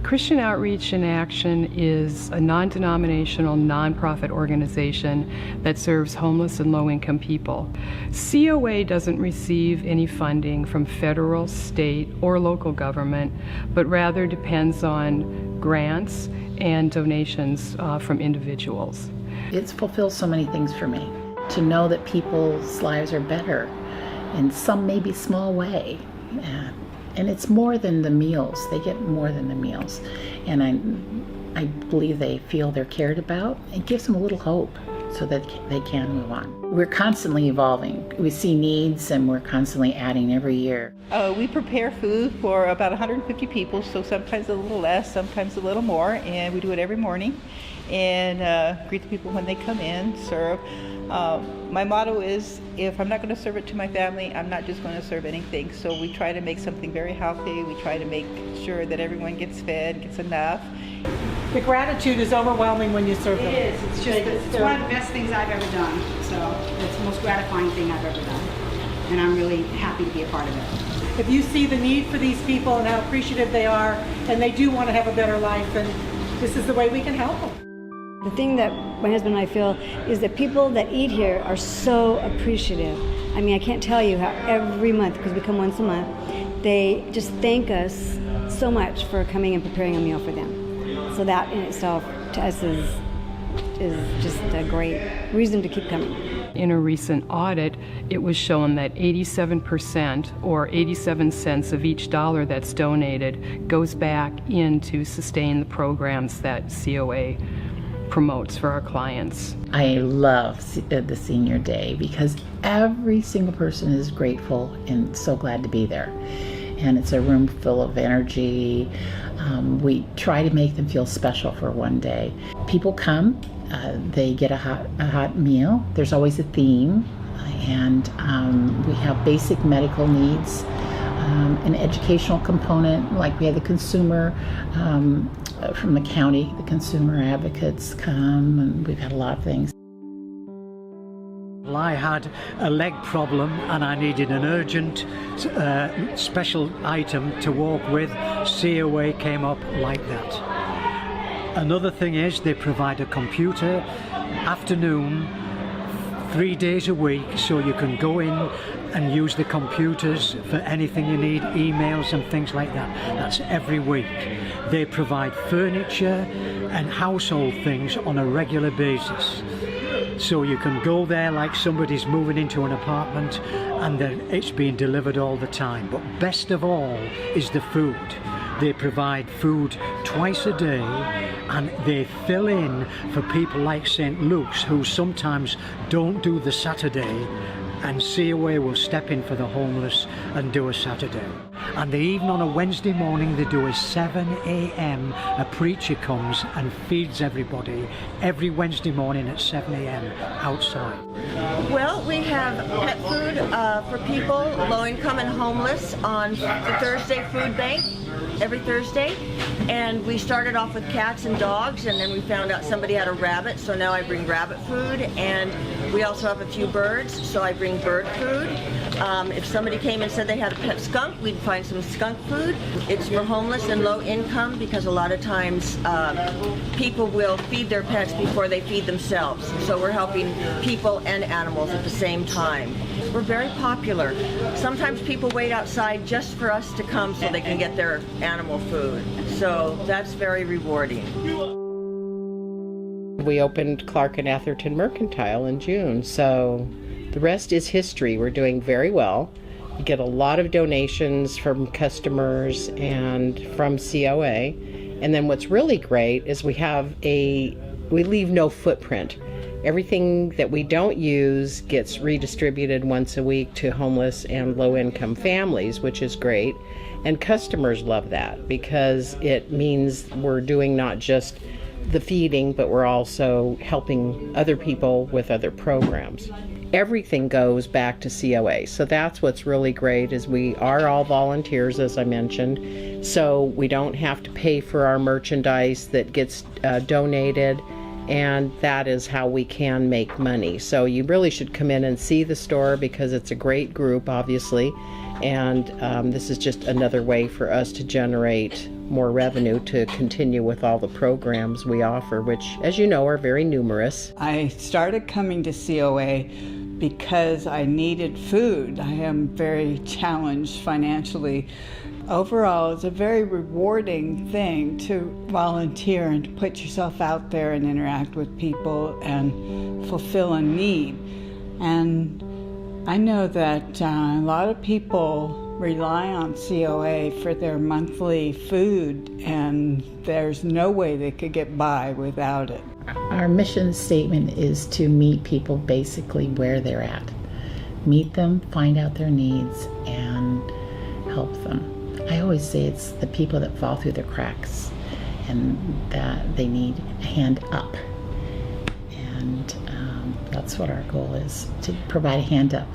Christian Outreach in Action is a non-denominational, nonprofit organization that serves homeless and low-income people. COA doesn't receive any funding from federal, state, or local government, but rather depends on grants and donations from individuals. It's fulfilled so many things for me. To know that people's lives are better in some maybe small way. And it's more than the meals. They get more than the meals. And I believe they feel they're cared about. It gives them a little hope so that they can move on. We're constantly evolving. We see needs and we're constantly adding every year. We prepare food for about 150 people, so sometimes a little less, sometimes a little more, and we do it every morning. And greet the people when they come in, serve. My motto is, if I'm not going to serve it to my family, I'm not just going to serve anything. So we try to make something very healthy. We try to make sure that everyone gets fed, gets enough. The gratitude is overwhelming when you serve them. It is. It's one of the best things I've ever done. So it's the most gratifying thing I've ever done. And I'm really happy to be a part of it. If you see the need for these people and how appreciative they are, and they do want to have a better life, and this is the way we can help them. The thing that my husband and I feel is that people that eat here are so appreciative. I mean, I can't tell you how every month, because we come once a month, they just thank us so much for coming and preparing a meal for them. So that in itself to us is just a great reason to keep coming. In a recent audit, it was shown that 87% or 87 cents of each dollar that's donated goes back in to sustain the programs that COA promotes for our clients. I love the senior day because every single person is grateful and so glad to be there. And it's a room full of energy. We try to make them feel special for one day. People come, they get a hot meal. There's always a theme, and we have basic medical needs, an educational component, like we have the consumer from the county, the consumer advocates come, and we've had a lot of things. I had a leg problem and I needed an urgent special item to walk with. COA came up like that. Another thing is they provide a computer afternoon 3 days a week, so you can go in and use the computers for anything you need, emails and things like that. That's every week. They provide furniture and household things on a regular basis. So you can go there like somebody's moving into an apartment and then it's being delivered all the time. But best of all is the food. They provide food twice a day and they fill in for people like St. Luke's who sometimes don't do the Saturday, and COA will step in for the homeless and do a Saturday. And even on a Wednesday morning they do a 7 a.m. A preacher comes and feeds everybody every Wednesday morning at 7 a.m. outside. Well, we have pet food for people, low income and homeless on the Thursday food bank every Thursday. And we started off with cats and dogs, and then we found out somebody had a rabbit, so now I bring rabbit food. And we also have a few birds, so I bring bird food. If somebody came and said they had a pet skunk, we'd find some skunk food. It's for homeless and low income because a lot of times people will feed their pets before they feed themselves. So we're helping people and animals at the same time. We're very popular. Sometimes people wait outside just for us to come so they can get their animal food. So that's very rewarding. We opened Clark and Atherton Mercantile in June, so the rest is history. We're doing very well. We get a lot of donations from customers and from COA. And then what's really great is we leave no footprint. Everything that we don't use gets redistributed once a week to homeless and low-income families, which is great. And customers love that because it means we're doing not just the feeding, but we're also helping other people with other programs. Everything goes back to COA. So that's what's really great is we are all volunteers, as I mentioned. So we don't have to pay for our merchandise that gets donated. And that is how we can make money. So you really should come in and see the store because it's a great group, obviously. And this is just another way for us to generate more revenue to continue with all the programs we offer, which, as you know, are very numerous. I started coming to COA because I needed food. I am very challenged financially. Overall, it's a very rewarding thing to volunteer and to put yourself out there and interact with people and fulfill a need. And I know that a lot of people rely on COA for their monthly food, and there's no way they could get by without it. Our mission statement is to meet people basically where they're at. Meet them, find out their needs, and help them. I always say it's the people that fall through the cracks and that they need a hand up. And that's what our goal is, to provide a hand up.